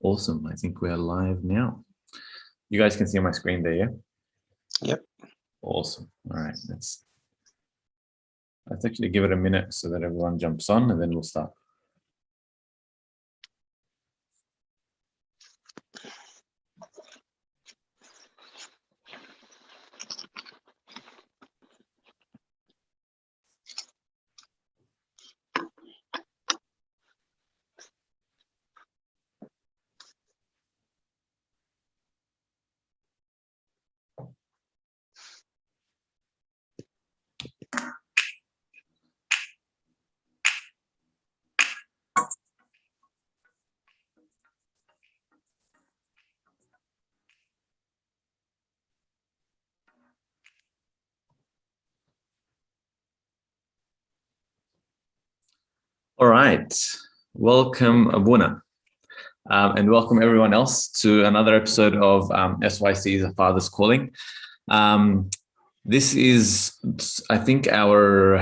Awesome. I think we are live now. You guys can see my screen there, yeah? Yep. Awesome. All right. Let's actually give it a minute so that everyone jumps on, and then we'll start. All right. Welcome, Abuna. And welcome everyone else to another episode of SYC's A Father's Calling. This is, I think, our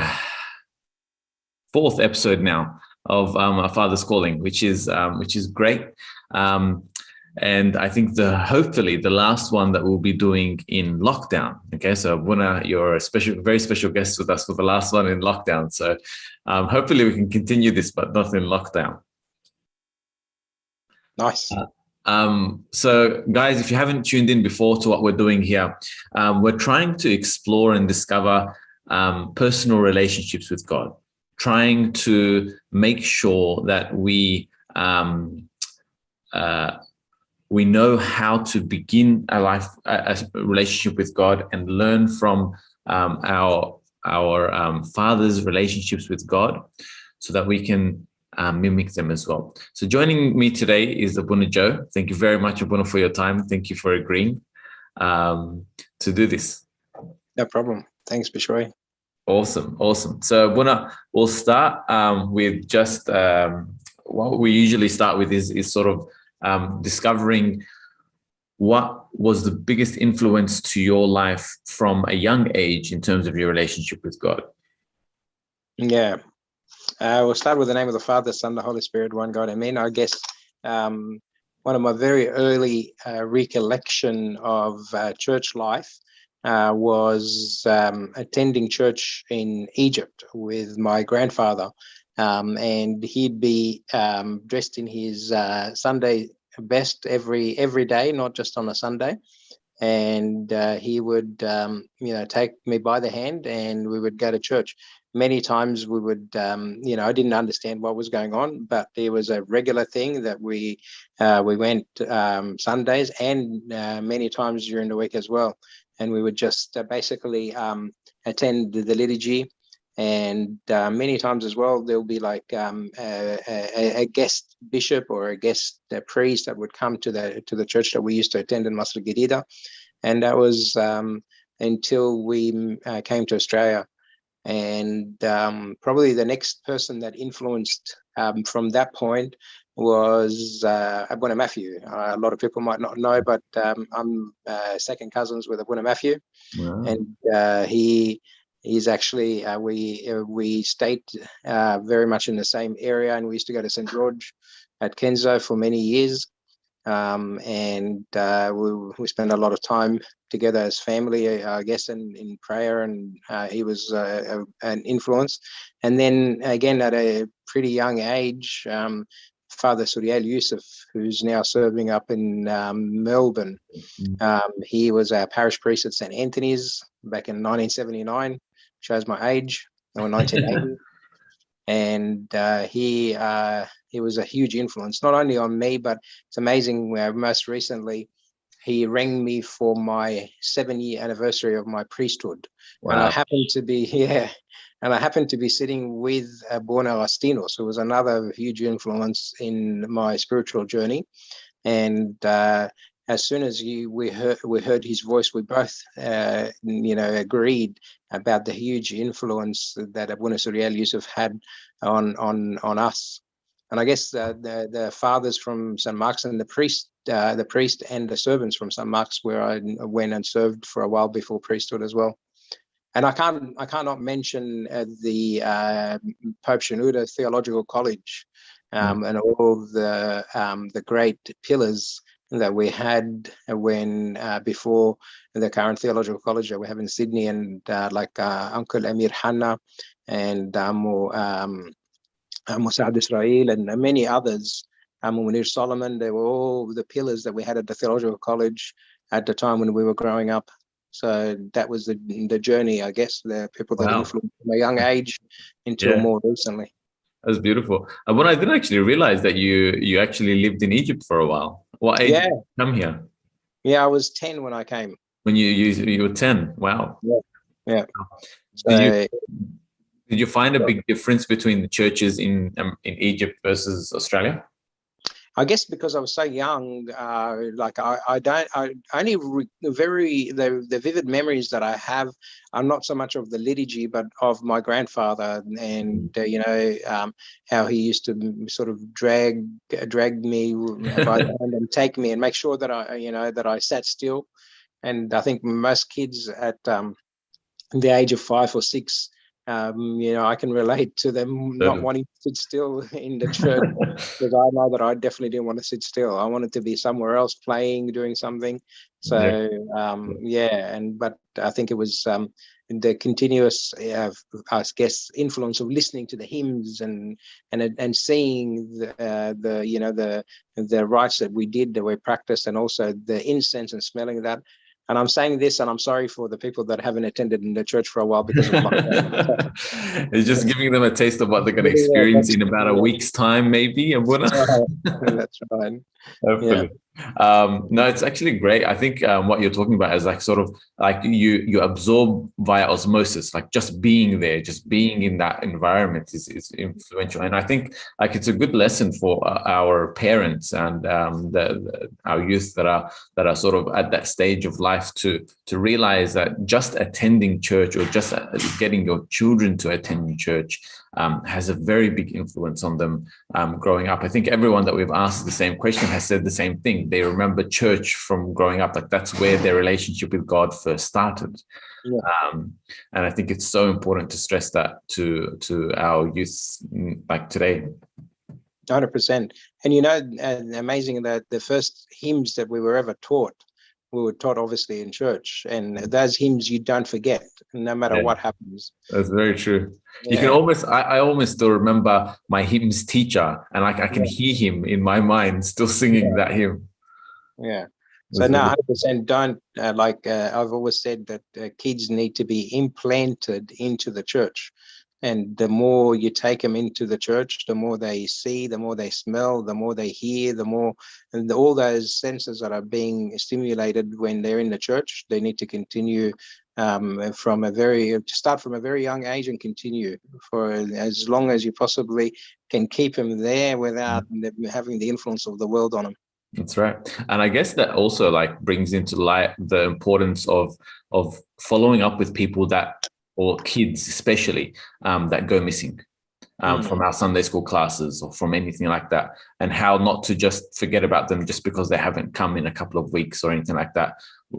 fourth episode now of A Father's Calling, which is great. And I think hopefully the last one that we'll be doing in lockdown. Okay, so Abuna, you're a very special guest with us for the last one in lockdown. So hopefully we can continue this, but not in lockdown. Nice. So guys, if you haven't tuned in before to what we're doing here, we're trying to explore and discover personal relationships with God, trying to make sure that we know how to begin a relationship with God and learn from our Father's relationships with God, so that we can mimic them as well. So joining me today is Abuna Joe. Thank you very much, Abuna, for your time. Thank you for agreeing to do this. No problem. Thanks, Bishoy. Awesome. So Abuna, we'll start with just what we usually start with is sort of discovering what was the biggest influence to your life from a young age in terms of your relationship with God. Yeah. We'll start with the name of the Father, Son, the Holy Spirit, one God. Amen. I guess one of my very early recollection of church life was attending church in Egypt with my grandfather. And he'd be dressed in his Sunday best every day, not just on a Sunday. And he would, take me by the hand, and we would go to church. Many times we would, I didn't understand what was going on, but there was a regular thing that we went Sundays and many times during the week as well. And we would just basically attend the liturgy. And many times as well, there'll be like a guest bishop or a guest priest that would come to the church that we used to attend in Masjid Ghattas. And that was until we came to Australia. And probably the next person that influenced from that point was Abuna Matthew. A lot of people might not know, but I'm second cousins with Abuna Matthew. Wow. And he's actually we stayed very much in the same area, and we used to go to St. George at Kenzo for many years. And we spent a lot of time together as family, I guess, in prayer, and he was an influence. And then again, at a pretty young age, Father Suriel Yusuf, who's now serving up in Melbourne, he was our parish priest at St. Anthony's back in 1979, shows my age, or 1980. And he was a huge influence, not only on me, but it's amazing. Most recently, he rang me for my 7-year anniversary of my priesthood. Wow. And I happened to be sitting with Borna Astinos, who was another huge influence in my spiritual journey. And as soon as we heard his voice, we both agreed about the huge influence that Abuna Suriel Yusuf had on us. And I guess the fathers from St. Mark's and the priest and the servants from St. Mark's, where I went and served for a while before priesthood as well. And I cannot mention the Pope Shenouda Theological College, and all the great pillars that we had when before the current theological college that we have in Sydney, and like Uncle Amir Hanna and Mossad Israel and many others, Munir Solomon. They were all the pillars that we had at the theological college at the time when we were growing up. So that was the journey, I guess, the people that Wow. influenced from a young age until more recently. That's beautiful. But I didn't actually realize that you actually lived in Egypt for a while. What age did you come here? Yeah, I was 10 when I came. When you were 10. Wow. Yeah. So, did you find a big difference between the churches in Egypt versus Australia? I guess because I was so young, like I only the vivid memories that I have are not so much of the liturgy, but of my grandfather, and how he used to sort of drag me by the hand and take me and make sure that I sat still. And I think most kids at the age of 5 or 6, I can relate to them not wanting to sit still in the church, because I know that I definitely didn't want to sit still. I wanted to be somewhere else, playing, doing something. So but I think it was the continuous, I guess, influence of listening to the hymns and seeing the rites that we did, that we practiced, and also the incense and smelling that. And I'm saying this, and I'm sorry for the people that haven't attended in the church for a while because of lockdown. It's just giving them a taste of what they're going to experience in about a week's time, maybe. That's right. Hopefully. No, it's actually great. I think what you're talking about is like sort of like you absorb via osmosis, like just being there, just being in that environment is influential. And I think like it's a good lesson for our parents and our youth that are sort of at that stage of life to realize that just attending church or just getting your children to attend church has a very big influence on them growing up. I think everyone that we've asked the same question has said the same thing. They remember church from growing up, like that's where their relationship with God first started. And I think it's so important to stress that to our youth like today. 100%. And amazing that the first hymns that we were ever taught, we were taught obviously in church, and those hymns you don't forget no matter what happens. That's very true. You can almost, I almost still remember my hymns teacher, and I can hear him in my mind still singing that hymn. So no, 100% don't, I've always said that kids need to be implanted into the church. And the more you take them into the church, the more they see, the more they smell, the more they hear, the more, and all those senses that are being stimulated when they're in the church, they need to continue start from a very young age and continue for as long as you possibly can keep them there without having the influence of the world on them. That's right. And I guess that also like brings into light the importance of following up with people or kids especially that go missing from our Sunday school classes or from anything like that, and how not to just forget about them just because they haven't come in a couple of weeks or anything like that.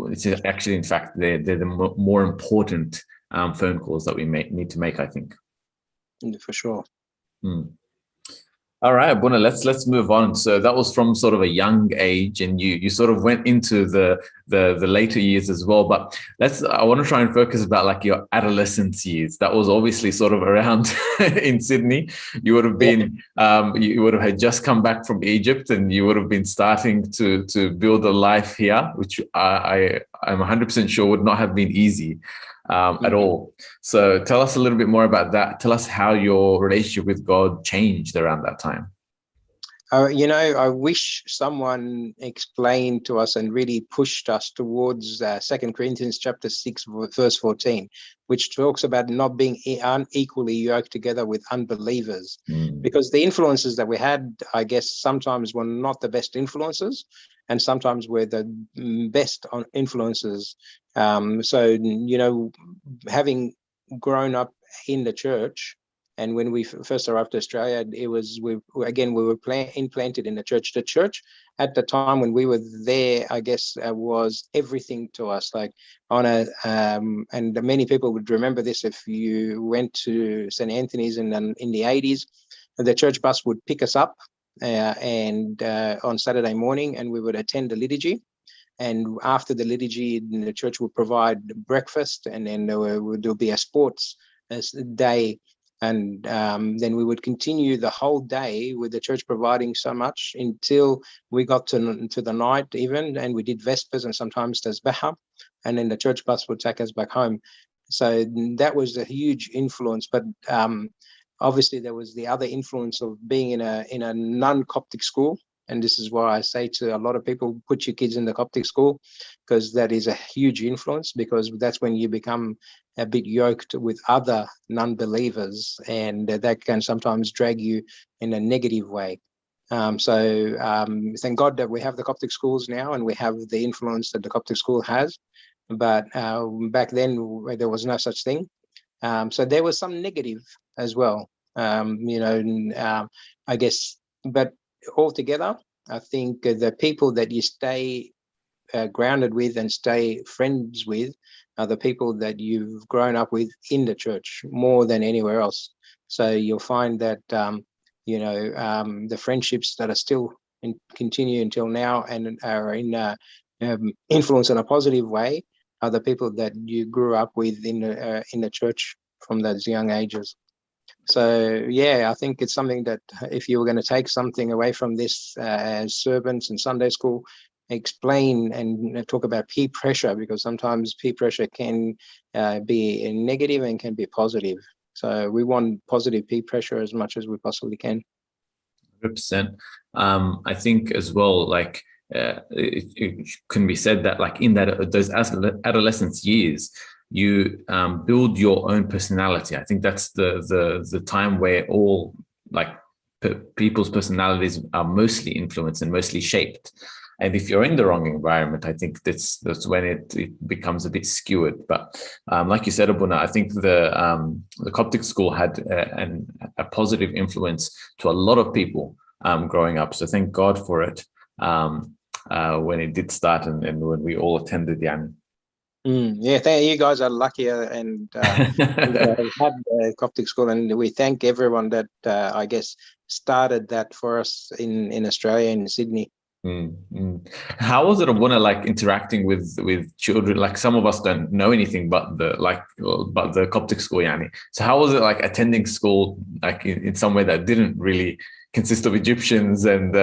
It's actually, in fact, they're the more important phone calls that we need to make, I think. For sure. All right, Buna, let's move on. So that was from sort of a young age, and you sort of went into the later years as well. But I want to try and focus about like your adolescence years. That was obviously sort of around in Sydney. You would have been you would have had just come back from Egypt, and you would have been starting to build a life here, which I'm 100% sure would not have been easy. At all. So tell us a little bit more about that. Tell us how your relationship with God changed around that time. I wish someone explained to us and really pushed us towards 2 Corinthians chapter 6, verse 14, which talks about not being unequally yoked together with unbelievers. Because the influences that we had, I guess, sometimes were not the best influences, and sometimes were the best influences. So, having grown up in the church, and when we first arrived to Australia, we were implanted in the church. The church at the time when we were there, I guess, was everything to us. Like and many people would remember this if you went to St. Anthony's in the 80s. the church bus would pick us up and on Saturday morning, and we would attend the liturgy. And after the liturgy, the church would provide breakfast, and then there'll be a sports day. And then we would continue the whole day with the church providing so much until we got to the night even, and we did Vespers and sometimes Tasbeha, and then the church bus would take us back home. So that was a huge influence. But obviously there was the other influence of being in a non-Coptic school. And this is why I say to a lot of people, put your kids in the Coptic school, because that is a huge influence, because that's when you become a bit yoked with other non-believers, and that can sometimes drag you in a negative way. Thank God that we have the Coptic schools now, and we have the influence that the Coptic school has. But back then, there was no such thing. So there was some negative as well, I guess. But altogether, I think the people that you stay grounded with and stay friends with are the people that you've grown up with in the church more than anywhere else. So you'll find that the friendships that are still continue until now and are in influence in a positive way are the people that you grew up with in the church from those young ages. So, yeah, I think it's something that if you were going to take something away from this as servants in Sunday school, explain and talk about peer pressure, because sometimes peer pressure can be negative and can be positive. So we want positive peer pressure as much as we possibly can. 100%. I think as well, like it can be said that like in those adolescence years, you build your own personality. I think that's the time where all like people's personalities are mostly influenced and mostly shaped. And if you're in the wrong environment, I think that's when it becomes a bit skewed. But like you said, Abuna, I think the Coptic school had a positive influence to a lot of people growing up. So thank God for it when it did start and when we all attended Yan. Yeah, you guys are luckier and had Coptic school, and we thank everyone that I guess started that for us in Australia and Sydney. How was it, Abuna, like interacting with children? Like some of us don't know anything but the Coptic school, Yani. So how was it like attending school like in some way that didn't really consist of Egyptians and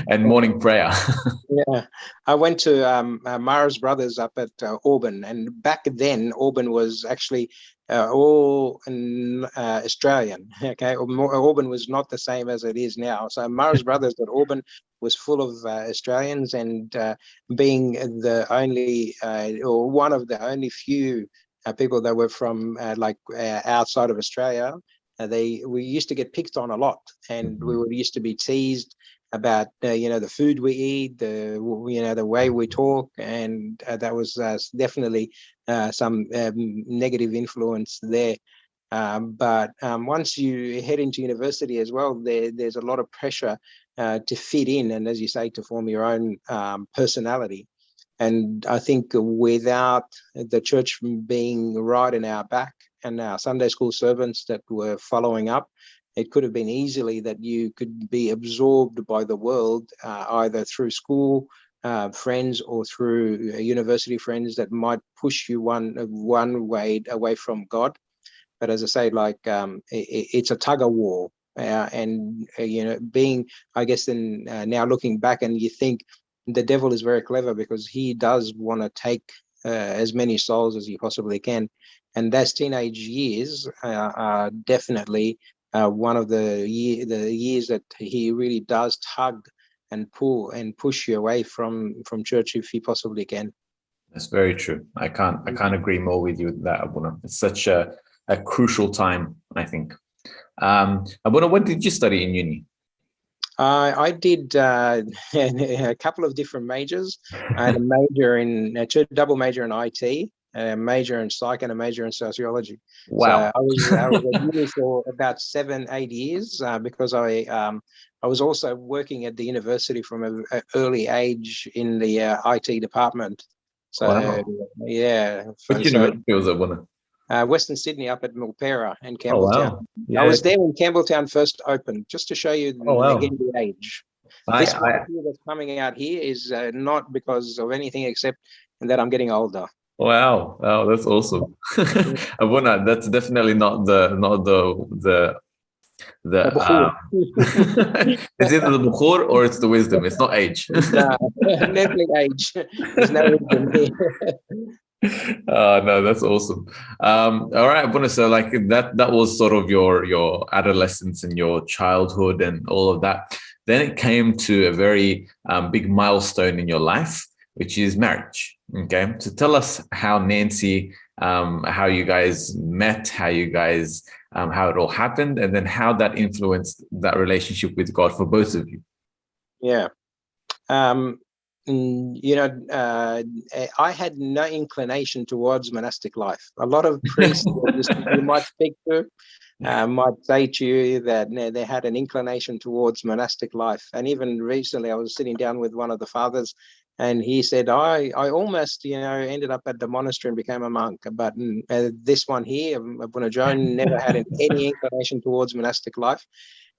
and morning prayer? Yeah, I went to Mara's Brothers up at Auburn, and back then Auburn was actually all Australian. Okay, Auburn was not the same as it is now. So Mara's Brothers at Auburn was full of Australians, and being the only or one of the only few people that were from outside of Australia, we used to get picked on a lot, and we used to be teased about the food we eat, the way we talk, and that was definitely some negative influence there. But once you head into university as well, there's a lot of pressure to fit in, and as you say, to form your own personality. And I think without the church being right in our back and our Sunday school servants that were following up, it could have been easily that you could be absorbed by the world, either through school friends or through university friends that might push you one way away from God. But as I say, like it's a tug of war, and being, I guess, then now looking back, and you think the devil is very clever because he does want to take as many souls as he possibly can, and those teenage years are definitely one of the years that he really does tug and pull and push you away from church if he possibly can. That's very true. I can't agree more with you with that, Abuna. It's such a crucial time, I think. Abuna, what did you study in uni? I did a couple of different majors. I had a major in double major in IT, a major in psych, and a major in sociology. Wow. So I was at uni for about 7-8 years because I was also working at the university from an early age in the IT department. So wow. yeah. Which university was it, Abuna? Western Sydney, up at Milpera and Oh Campbelltown. wow. I Yeah. was there when Campbelltown first opened, just to show you Oh wow. again the age. I, This white I here that's coming out here is not because of anything except that I'm getting older. Wow, wow, that's awesome. Abuna, that's definitely not the The Bukhur. it's either the bukhur or it's the wisdom. It's not age. No, definitely age. There's no wisdom here. No, that's awesome. All right, Abuna, so like that was sort of your adolescence and your childhood and all of that. Then it came to a very big milestone in your life, which is marriage. Okay, so tell us how Nancy, how you guys met, how you guys, how it all happened, and then how that influenced that relationship with God for both of you. Yeah. I had no inclination towards monastic life. A lot of priests that you might speak to might say to you that they had an inclination towards monastic life. And even recently, I was sitting down with one of the fathers, and he said, I almost, ended up at the monastery and became a monk. But this one here, Abuna Joan, never had any inclination towards monastic life.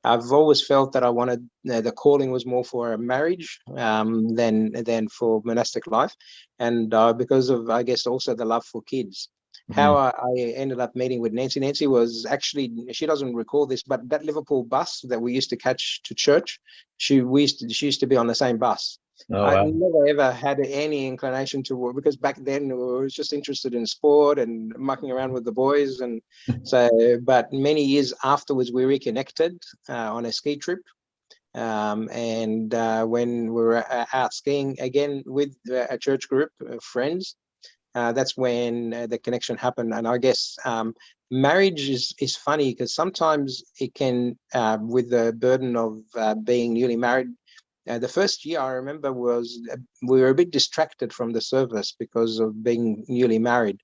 I've always felt that I wanted the calling was more for a marriage than for monastic life, and because of, I guess, also the love for kids. How I ended up meeting with Nancy. Nancy was actually, she doesn't recall this, but that Liverpool bus that we used to catch to church, she used to be on the same bus. Oh I wow. never ever had any inclination to work, because back then I was just interested in sport and mucking around with the boys. And so, but many years afterwards, we reconnected on a ski trip. And when we were out skiing again with a church group of friends, that's when the connection happened. And I guess marriage is funny, because sometimes it can, with the burden of being newly married, the first year I remember was we were a bit distracted from the service because of being newly married.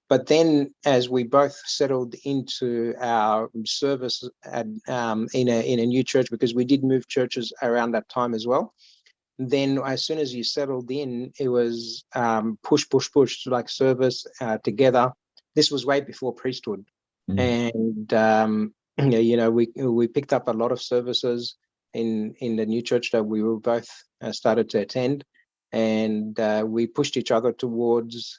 But then, as we both settled into our service in a new church, because we did move churches around that time as well, then as soon as you settled in, it was push, push, push, like service together. This was way before priesthood, and we picked up a lot of services in the new church that we were both started to attend, and we pushed each other towards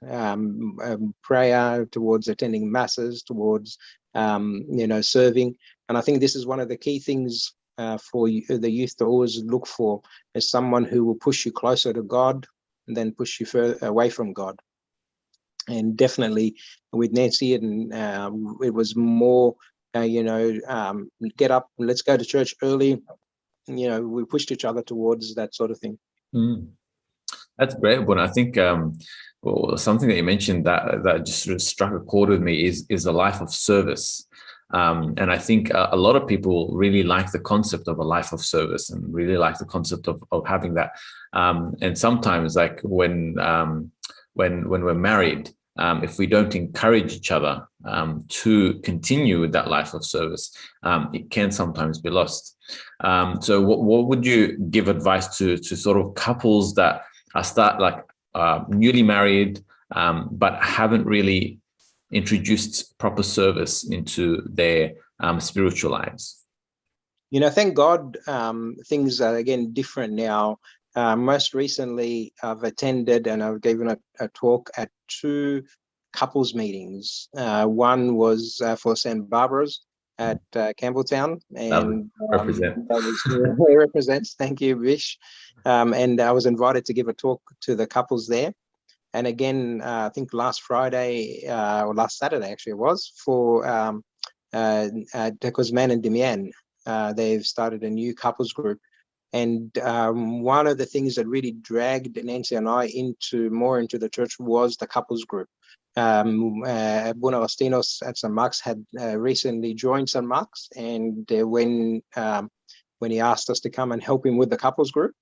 prayer, towards attending masses, towards serving. And I think this is one of the key things for the youth to always look for, is someone who will push you closer to God and then push you further away from God. And definitely with Nancy, and it was more, get up, let's go to church early. We pushed each other towards that sort of thing. That's great, but I think something that you mentioned that just sort of struck a chord with me is a life of service. And I think a lot of people really like the concept of a life of service and really like the concept of having that. And sometimes, like when we're married, if we don't encourage each other to continue with that life of service, it can sometimes be lost. So what would you give advice to sort of couples that are newly married, but haven't really introduced proper service into their spiritual lives? Thank God, things are again different now. Most recently, I've attended and I've given a talk at 2 couples meetings. One was for St. Barbara's at Campbelltown, and Represent. that was where it represents. Thank you, Vish. And I was invited to give a talk to the couples there. And again, I think last Friday or last Saturday, actually, it was for Decosman and Demian. They've started a new couples group. And one of the things that really dragged Nancy and I more into the church was the couples group. Abuna Agostinos at St. Mark's had recently joined St. Mark's, and when he asked us to come and help him with the couples group,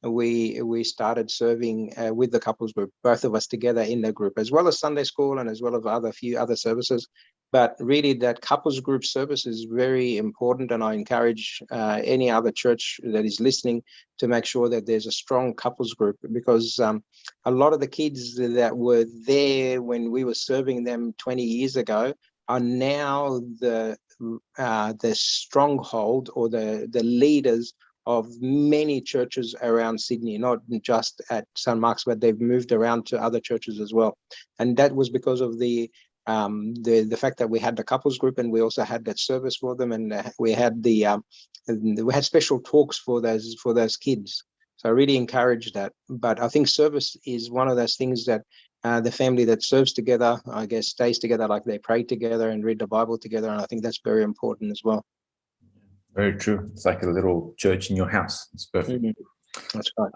we started serving with the couples group, both of us together in the group, as well as Sunday school and as well as a few other services. But really, that couples group service is very important, and I encourage any other church that is listening to make sure that there's a strong couples group, because a lot of the kids that were there when we were serving them 20 years ago are now the stronghold or the leaders of many churches around Sydney, not just at St. Mark's, but they've moved around to other churches as well. And that was because of the fact that we had the couples group, and we also had that service for them, and we had special talks for those kids. So I really encourage that. But I think service is one of those things that the family that serves together, I guess, stays together, like they pray together and read the Bible together, and I think that's very important as well. Very true. It's like a little church in your house. It's perfect. Mm-hmm. That's right.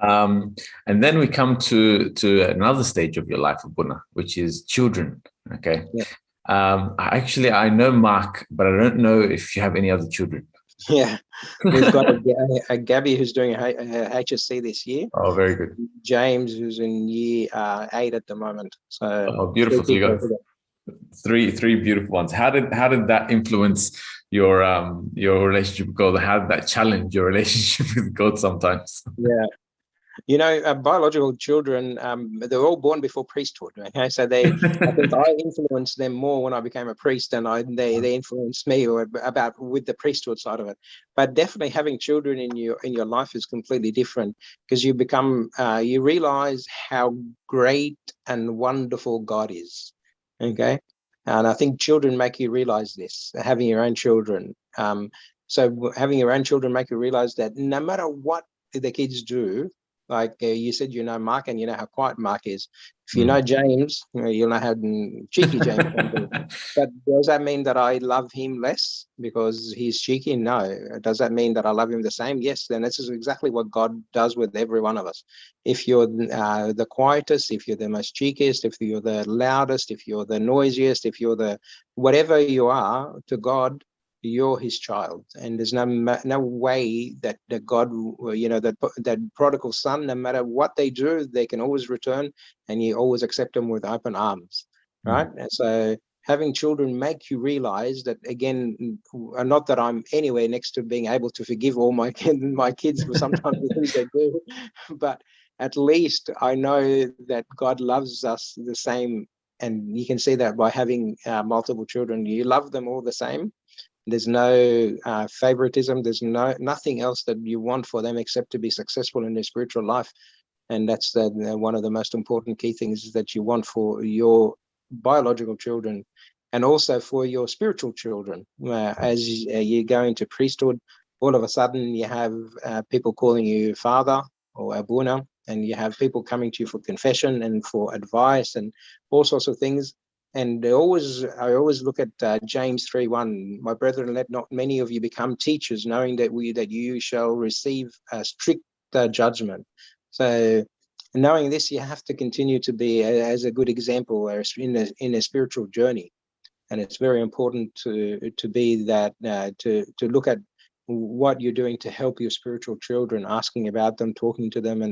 And then we come to another stage of your life, Abuna, which is children. Okay. Yeah. I know Mark, but I don't know if you have any other children. Yeah, we've got a Gabby who's doing a HSC this year. Oh, very good. James, who's in year 8 at the moment. So beautiful. So you got three beautiful ones. How did that influence your relationship with God? How did that challenge your relationship with God sometimes? Yeah. You know, biological children, they're all born before priesthood. Okay, so I think I influenced them more when I became a priest, and they influenced me with the priesthood side of it. But definitely having children in your life is completely different, because you become you realize how great and wonderful God is. Okay, and I think children make you realize this. Having your own children, so having your own children make you realize that no matter what the kids do. Like you said, you know Mark, and you know how quiet Mark is. If you know James, you'll know how cheeky James can be. But does that mean that I love him less because he's cheeky? No. Does that mean that I love him the same? Yes. Then this is exactly what God does with every one of us. If you're the quietest, if you're the most cheekiest, if you're the loudest, if you're the noisiest, if you're the whatever you are to God, you're his child, and there's no way that God, you know, that prodigal son, no matter what they do, they can always return, and you always accept them with open arms, right? And so having children make you realize that, again, not that I'm anywhere next to being able to forgive all my kids for sometimes the things they do, but at least I know that God loves us the same, and you can see that by having multiple children. You love them all the same. There's no favoritism. There's nothing else that you want for them except to be successful in their spiritual life. And that's one of the most important key things that you want for your biological children, and also for your spiritual children. As you go into priesthood, all of a sudden you have people calling you father or abuna, and you have people coming to you for confession and for advice and all sorts of things. And I always look at James 3:1. My brethren, let not many of you become teachers, knowing that you shall receive a strict judgment. So, knowing this, you have to continue to be as a good example in a spiritual journey, and it's very important to be that to look at what you're doing to help your spiritual children, asking about them, talking to them,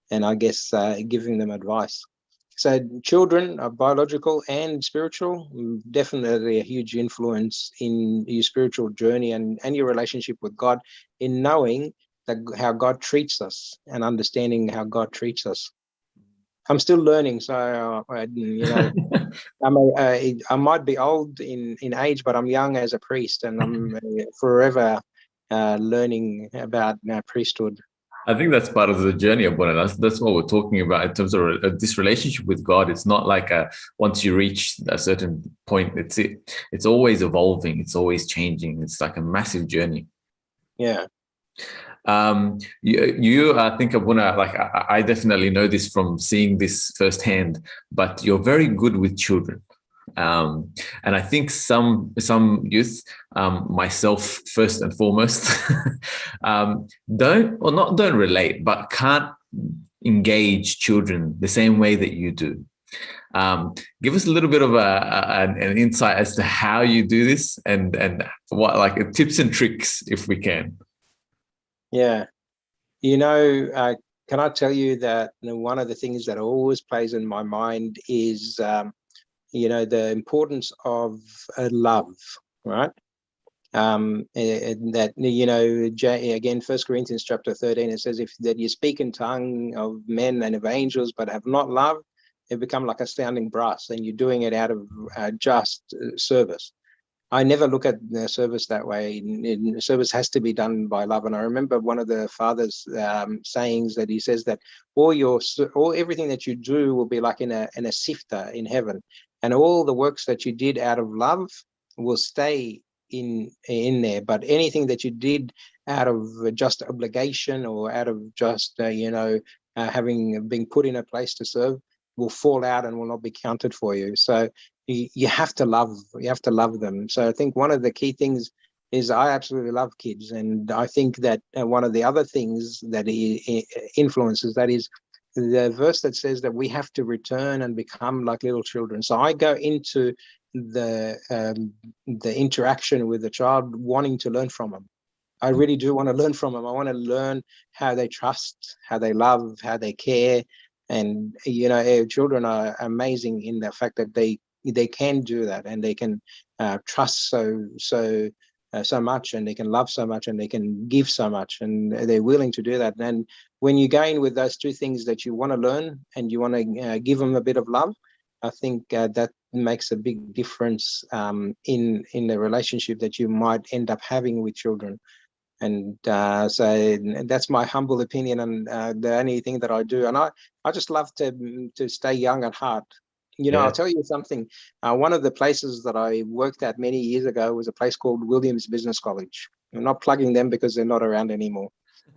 and I guess giving them advice. So children are biological and spiritual, definitely a huge influence in your spiritual journey and your relationship with God, in knowing that how God treats us and understanding how God treats us. I'm still learning, so you know, I might be old in age, but I'm young as a priest, and I'm forever learning about priesthood. I think that's part of the journey of one. That's what we're talking about in terms of this relationship with God. It's not like once you reach a certain point, it's always evolving. It's always changing. It's like a massive journey. Yeah. You I think Abuna, like I definitely know this from seeing this firsthand, but you're very good with children. And I think some youth, myself first and foremost, don't relate, but can't engage children the same way that you do. Give us a little bit of an insight as to how you do this, and what, like, tips and tricks, if we can. Yeah, you know, can I tell you that one of the things that always plays in my mind is the importance of love, right? And that, again, 1 Corinthians chapter 13, it says, if that you speak in tongue of men and of angels, but have not love, it become like a sounding brass, and you're doing it out of just service. I never look at the service that way. Service has to be done by love. And I remember one of the father's sayings that he says that all everything that you do will be like in a sifter in heaven, and all the works that you did out of love will stay in there. But anything that you did out of just obligation or out of just having been put in a place to serve will fall out and will not be counted for you. So you have to love them. So I think one of the key things is I absolutely love kids, and I think that one of the other things that influences that is the verse that says that we have to return and become like little children. So I go into the interaction with the child wanting to learn from them. I really do want to learn from them. I want to learn how they trust, how they love, how they care. And children are amazing in the fact that they can do that, and they can trust so much, and they can love so much, and they can give so much, and they're willing to do that. And when you go in with those two things, that you want to learn and you want to give them a bit of love, I think that makes a big difference in the relationship that you might end up having with children. And so that's my humble opinion, and the only thing that I do. And I just love to stay young at heart. I'll tell you something. One of the places that I worked at many years ago was a place called Williams Business College. I'm not plugging them because they're not around anymore.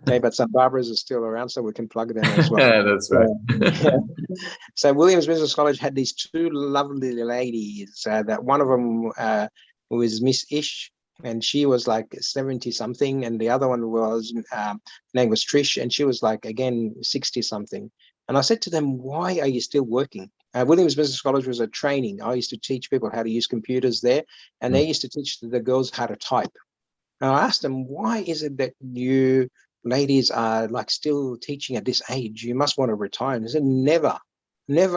Okay, but St. Barbara's is still around, so we can plug them as well. Yeah, that's right. So Williams Business College had these two lovely ladies. That one of them was Miss Ish, and she was like 70 something, and the other one was name was Trish, and she was like, again, 60 something. And I said to them, why are you still working? Williams Business College was a training. I used to teach people how to use computers there, and they used to teach the girls how to type. And I asked them, why is it that you ladies are like still teaching at this age? You must want to retire. And they said, never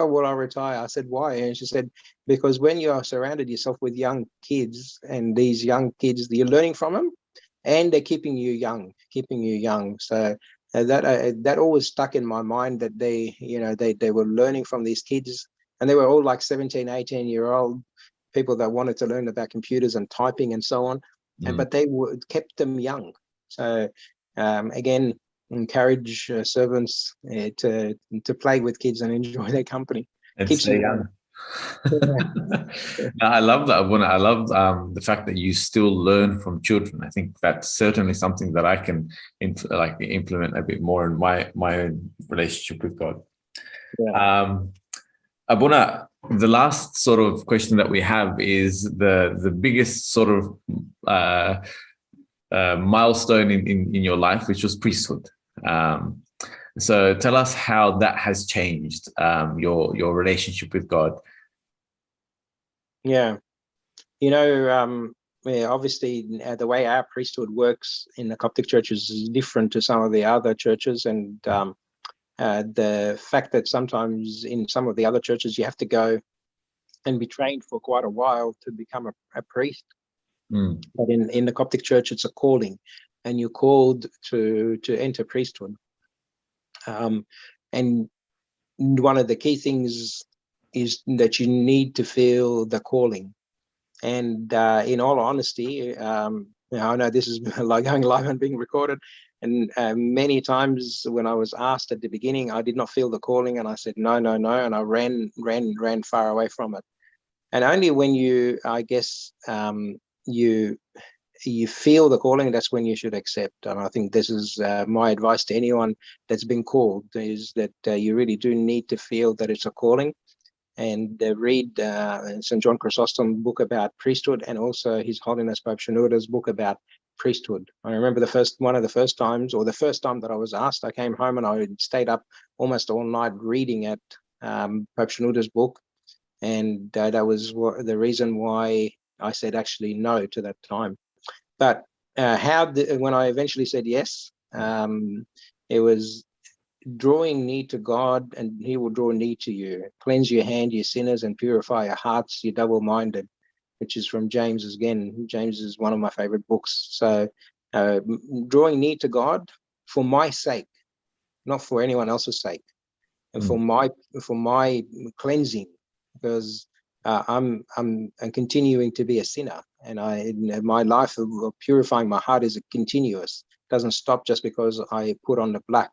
will I retire. I said, why? And she said, because when you are surrounded yourself with young kids, and these young kids, you're learning from them, and they're keeping you young. So that always stuck in my mind, that they were learning from these kids, and they were all like 17, 18-year-old people that wanted to learn about computers and typing and so on. But they kept them young. So again, encourage servants to play with kids and enjoy their company. And Keeps stay them young. I love that. I love the fact that you still learn from children. I think that's certainly something that I can implement a bit more in my own relationship with God. Yeah. Abuna, the last sort of question that we have is the biggest sort of milestone in your life, which was priesthood. So tell us how that has changed your relationship with God. Yeah. Obviously the way our priesthood works in the Coptic churches is different to some of the other churches. And the fact that sometimes in some of the other churches you have to go and be trained for quite a while to become a priest. But in the Coptic church, it's a calling, and you're called to enter priesthood. And one of the key things is that you need to feel the calling. And in all honesty, I know this is like going live and being recorded. And many times when I was asked at the beginning, I did not feel the calling, and I said no, and I ran far away from it. And only when you, I guess, you feel the calling, that's when you should accept. And I think this is my advice to anyone that's been called, is that you really do need to feel that it's a calling. And read St. John Chrysostom's book about priesthood, and also His Holiness Pope Shenouda's book about priesthood. I remember the first time that I was asked, I came home and I stayed up almost all night reading at Pope Shenouda's book. And that was the reason why I said actually no to that time. But when I eventually said yes, it was drawing near to God, and he will draw near to you. Cleanse your hand, you sinners, and purify your hearts, you double-minded, which is from James again. James is one of my favorite books. So drawing near to God for my sake, not for anyone else's sake, and for my cleansing, because I'm continuing to be a sinner, and my life of purifying my heart is continuous. It doesn't stop just because I put on the black.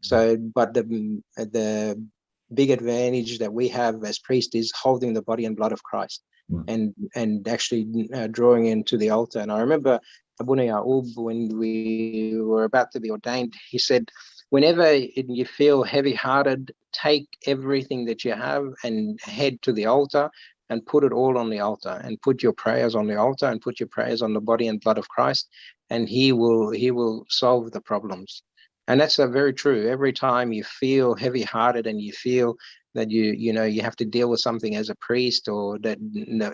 So, but the big advantage that we have as priests is holding the body and blood of Christ, and actually drawing into the altar. And I remember Abuna Yaub, when we were about to be ordained, he said, whenever you feel heavy-hearted, take everything that you have and head to the altar and put it all on the altar, and put your prayers on the altar, and put your prayers on the body and blood of Christ, and he will solve the problems. And that's very true. Every time you feel heavy-hearted and you feel that you have to deal with something as a priest, or that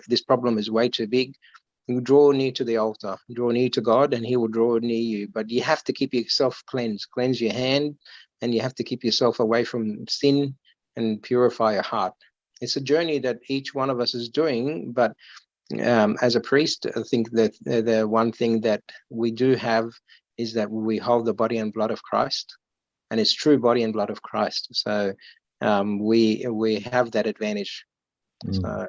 this problem is way too big, you draw near to the altar, draw near to God, and he will draw near you. But you have to keep yourself cleanse your hand, and you have to keep yourself away from sin and purify your heart. It's a journey that each one of us is doing, but as a priest, I think that the one thing that we do have is that we hold the body and blood of Christ, and it's true body and blood of Christ. So we have that advantage. So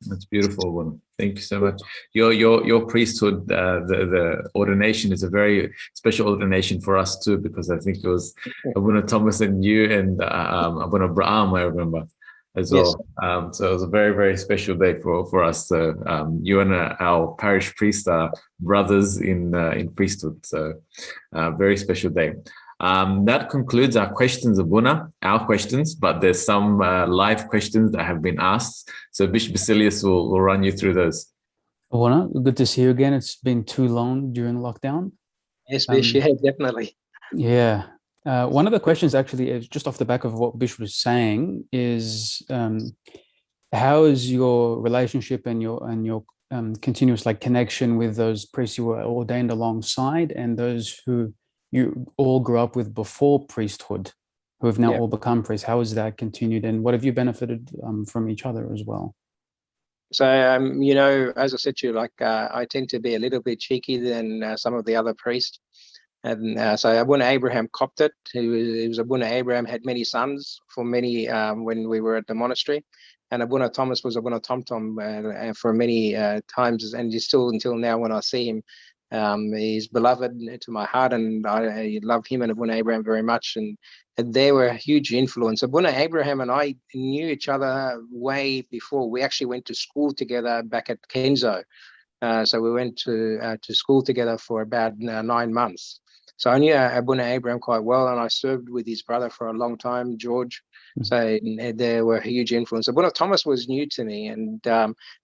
that's beautiful one. Thank you so much. Your priesthood, the ordination is a very special ordination for us too, because I think it was Abuna Thomas and you and Abuna Braham, I remember, as well. Yes. So it was a very, very special day for us. So you and our parish priest are brothers in priesthood. So very special day. That concludes our questions, Abuna, our questions, but there's some live questions that have been asked. So Bishop Basilius will run you through those. Abuna, good to see you again. It's been too long during lockdown. Yes, Bishop, yeah, definitely. Yeah. One of the questions actually is just off the back of what Bishop was saying is how is your relationship and your continuous connection with those priests you were ordained alongside, and those who you all grew up with before priesthood, who have now all become priests? How has that continued, and what have you benefited from each other as well? So, as I said to you, I tend to be a little bit cheeky than some of the other priests. And so Abuna Abraham copped it. He was Abuna Abraham, had many sons for many when we were at the monastery. And Abuna Thomas was Abuna Tom Tom for many times. And he's still, until now, when I see him, he's beloved to my heart. And I love him and Abuna Abraham very much. And they were a huge influence. Abuna Abraham and I knew each other way before. We actually went to school together back at Kenzo. So we went to school together for about 9 months. So I knew Abuna Abraham quite well, and I served with his brother for a long time, George. So there were a huge influence. Abuna Thomas was new to me, and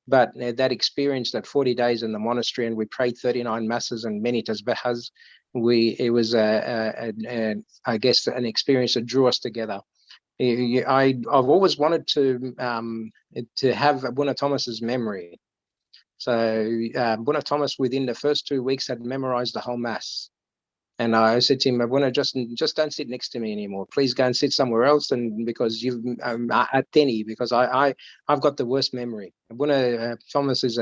but that experience, that 40 days in the monastery, and we prayed 39 masses and many tasbihas. It was I guess an experience that drew us together. I've always wanted to have Abuna Thomas's memory. So Abuna Thomas, within the first 2 weeks, had memorized the whole mass. And I said to him, Abuna, just don't sit next to me anymore. Please go and sit somewhere else, and because you've at Denny, because I've got the worst memory. Abuna Thomas is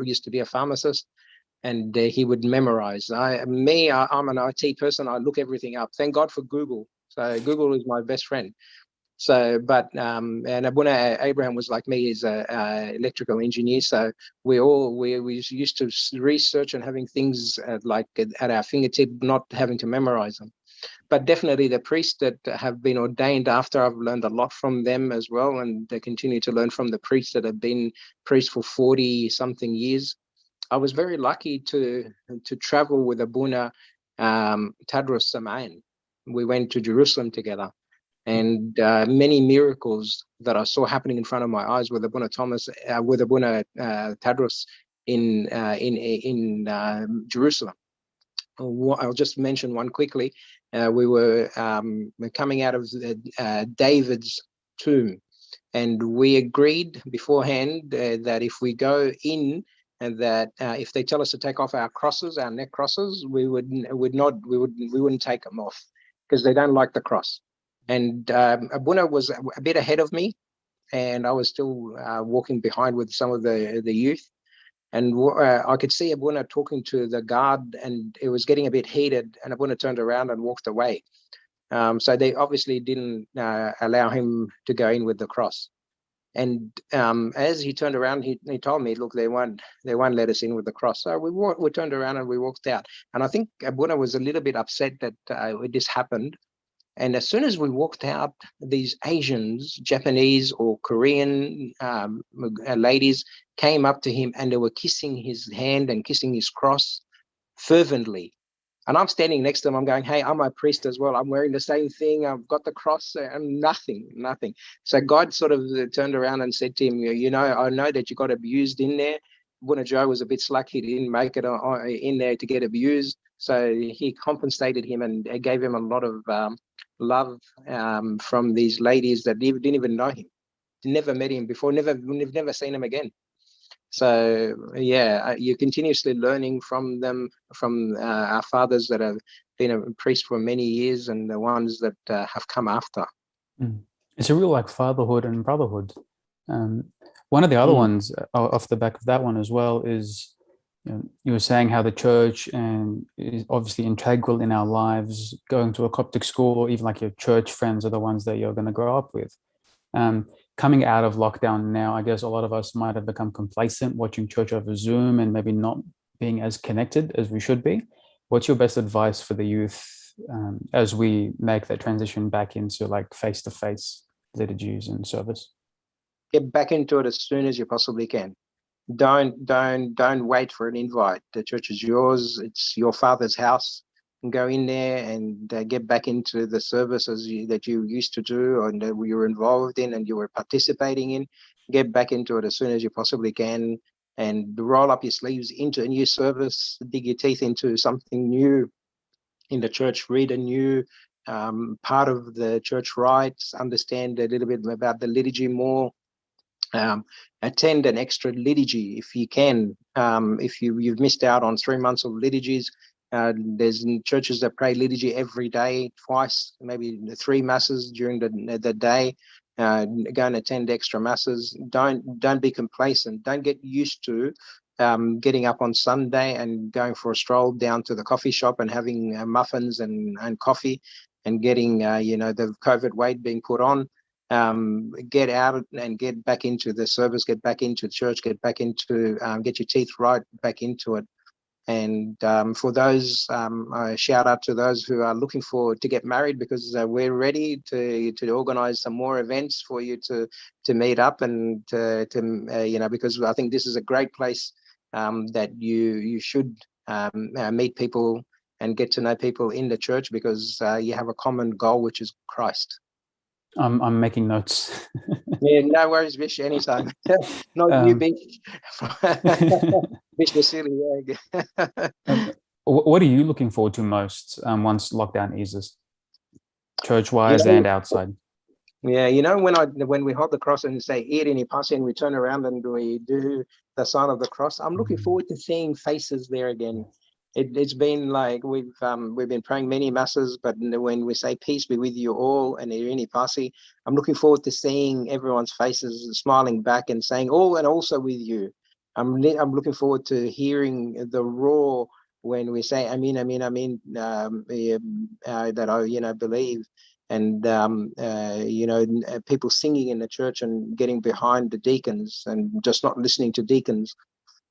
used to be a pharmacist, and he would memorize. I'm an IT person. I look everything up. Thank God for Google. So Google is my best friend. So, but and Abuna Abraham was like me, he's a electrical engineer. So we used to research and having things at our fingertip, not having to memorize them. But definitely the priests that have been ordained after, I've learned a lot from them as well, and they continue to learn from the priests that have been priests for 40 something years. I was very lucky to travel with Abuna Tadros Samain. We went to Jerusalem together. And many miracles that I saw happening in front of my eyes with Abuna Thomas, with Abuna Tadros in Jerusalem. I'll just mention one quickly. We were coming out of David's tomb, and we agreed beforehand that if we go in, and that if they tell us to take off our crosses, our neck crosses, we wouldn't take them off, because they don't like the cross. And Abuna was a bit ahead of me, and I was still walking behind with some of the youth. And I could see Abuna talking to the guard, and it was getting a bit heated, and Abuna turned around and walked away. So they obviously didn't allow him to go in with the cross. And as he turned around, he told me, "Look, they won't let us in with the cross." So we turned around and we walked out. And I think Abuna was a little bit upset that this happened. And as soon as we walked out, these Asians, Japanese or Korean ladies came up to him, and they were kissing his hand and kissing his cross fervently. And I'm standing next to him. I'm going, "Hey, I'm a priest as well. I'm wearing the same thing. I've got the cross," and nothing. So God sort of turned around and said to him, "You know, I know that you got abused in there." Buna Joe was a bit slack. He didn't make it in there to get abused. So he compensated him and gave him a lot of love from these ladies that didn't even know him, never met him before, never seen him again. So yeah, you're continuously learning from them, from our fathers that have been a priest for many years, and the ones that have come after. It's a real like fatherhood and brotherhood. One of the other ones off the back of that one as well is, you were saying how the church and is obviously integral in our lives. Going to a Coptic school, or even like your church friends are the ones that you're going to grow up with. Coming out of lockdown now, I guess a lot of us might have become complacent watching church over Zoom and maybe not being as connected as we should be. What's your best advice for the youth as we make that transition back into like face-to-face liturgies and service? Get back into it as soon as you possibly can. Don't wait for an invite. The church is yours. It's your Father's house. Go in there and get back into the services that you used to do, and that you were involved in and you were participating in. Get back into it as soon as you possibly can, and roll up your sleeves into a new service. Dig your teeth into something new in the church. Read a new part of the church rites. Understand a little bit about the liturgy more. Attend an extra liturgy if you can. If you've missed out on 3 months of liturgies, there's churches that pray liturgy every day, twice, maybe 3 masses during the day. Go and attend extra masses. Don't be complacent. Don't get used to getting up on Sunday and going for a stroll down to the coffee shop and having muffins and coffee, and getting the COVID weight being put on. Get out and get back into the service, get back into church, get back into get your teeth right back into it. And for those, shout out to those who are looking forward to get married, because we're ready to organize some more events for you to meet up and because I think this is a great place that you should meet people and get to know people in the church, because you have a common goal, which is Christ. I'm making notes. Yeah, no worries, Bish, anytime. Not you, Bish. Bish Vasily. What are you looking forward to most once lockdown eases, church-wise and outside? Yeah, when we hold the cross and say "Irini Pasi" and we turn around and we do the sign of the cross, I'm looking forward to seeing faces there again. It's been like we've been praying many masses, but when we say "Peace be with you all" and "Irini Pasi," I'm looking forward to seeing everyone's faces smiling back and saying "all and also with you." I'm looking forward to hearing the roar when we say "Amin, Amin, Amin," that I believe, and people singing in the church and getting behind the deacons and just not listening to deacons.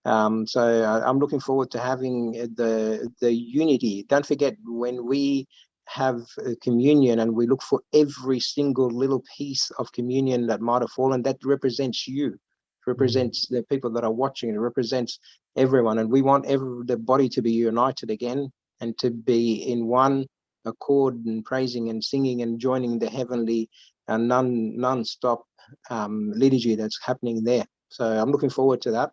So I'm looking forward to having the unity. Don't forget, when we have communion and we look for every single little piece of communion that might have fallen, that represents you, represents the people that are watching, it represents everyone. And we want the body to be united again and to be in one accord and praising and singing and joining the heavenly non-stop liturgy that's happening there. So I'm looking forward to that.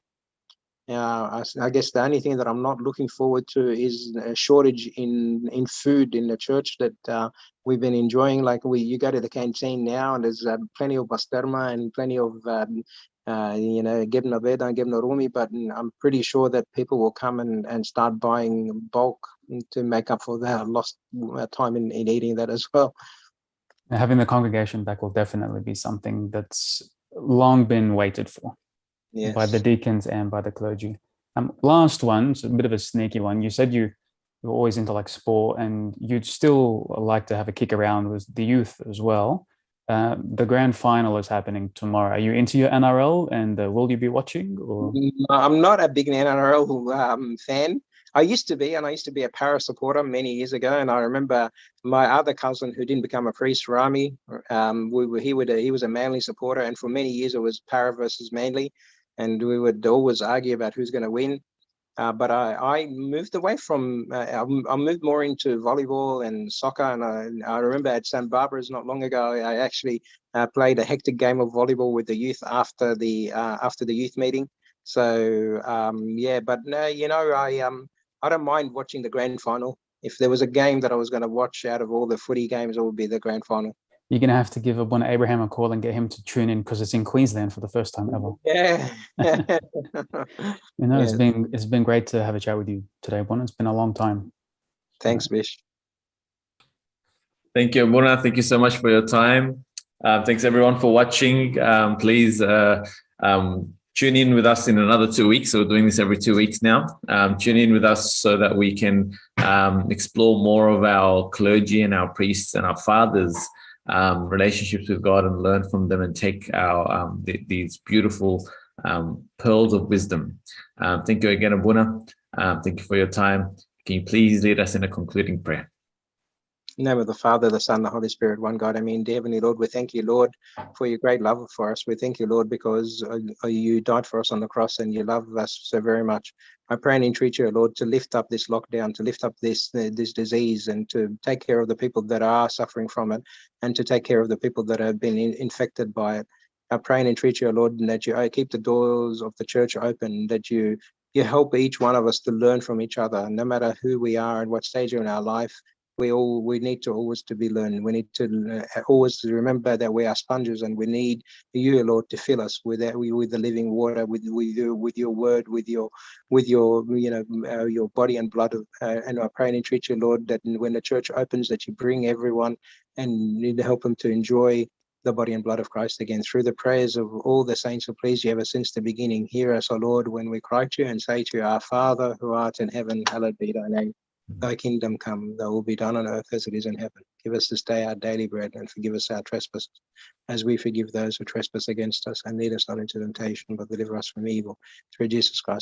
I guess the only thing that I'm not looking forward to is a shortage in food in the church that we've been enjoying. Like you go to the canteen now, and there's plenty of bastarma and plenty of gebna beda and gebna rumi, but I'm pretty sure that people will come and start buying bulk to make up for that lost time in eating that as well. Having the congregation back will definitely be something that's long been waited for by the Yes. deacons and by the clergy. Last one, so a bit of a sneaky one. You said you're always into like sport, and you'd still like to have a kick around with the youth as well. The grand final is happening tomorrow. Are you into your NRL, and will you be watching? Or I'm not a big NRL fan. I used to be, and I used to be a para supporter many years ago. And I remember my other cousin who didn't become a priest, Rami. He was a Manly supporter, and for many years it was para versus Manly, and we would always argue about who's going to win. But I moved away from, I moved more into volleyball and soccer. And I remember at St. Barbara's not long ago, I actually played a hectic game of volleyball with the youth after the youth meeting. So yeah, but no, I don't mind watching the grand final. If there was a game that I was going to watch out of all the footy games, it would be the grand final. you're gonna have to give Abuna Abraham a call and get him to tune in because it's in Queensland for the first time ever. Yeah. It's Yeah. been great to have a chat with you today, Abuna. It's been a long time. Thanks, Bish. Thank you, Abuna. Thank you so much for your time. Thanks everyone for watching. Please tune in with us in another 2 weeks. So we're doing this every 2 weeks now. Tune in with us so that we can explore more of our clergy and our priests and our fathers' relationships with God, and learn from them, and take our these beautiful pearls of wisdom. Thank you again, Abuna. Thank you for your time. Can you please lead us in a concluding prayer? In the name of the Father, the Son, the Holy Spirit, one God. Amen. Dear Heavenly Lord, we thank you, Lord, for your great love for us. We thank you, Lord, because you died for us on the cross and you love us so very much. I pray and entreat you, Lord, to lift up this lockdown, to lift up this disease, and to take care of the people that are suffering from it, and to take care of the people that have been infected by it. I pray and entreat you, Lord, that you keep the doors of the church open, that you help each one of us to learn from each other, no matter who we are and what stage in our life. We need to always to be learning. We need to always remember that we are sponges, and we need you, Lord, to fill us with the living water, with your word, with your your body and blood. And I pray and entreat you, Lord, that when the church opens, that you bring everyone and need to help them to enjoy the body and blood of Christ again through the prayers of all the saints who please you ever since the beginning. Hear us, O Lord, when we cry to you and say to you, Our Father who art in heaven, hallowed be thy name. Thy kingdom come, thy will be done on earth as it is in heaven. Give us this day our daily bread, and forgive us our trespasses, as we forgive those who trespass against us. And lead us not into temptation, but deliver us from evil. Through Jesus Christ.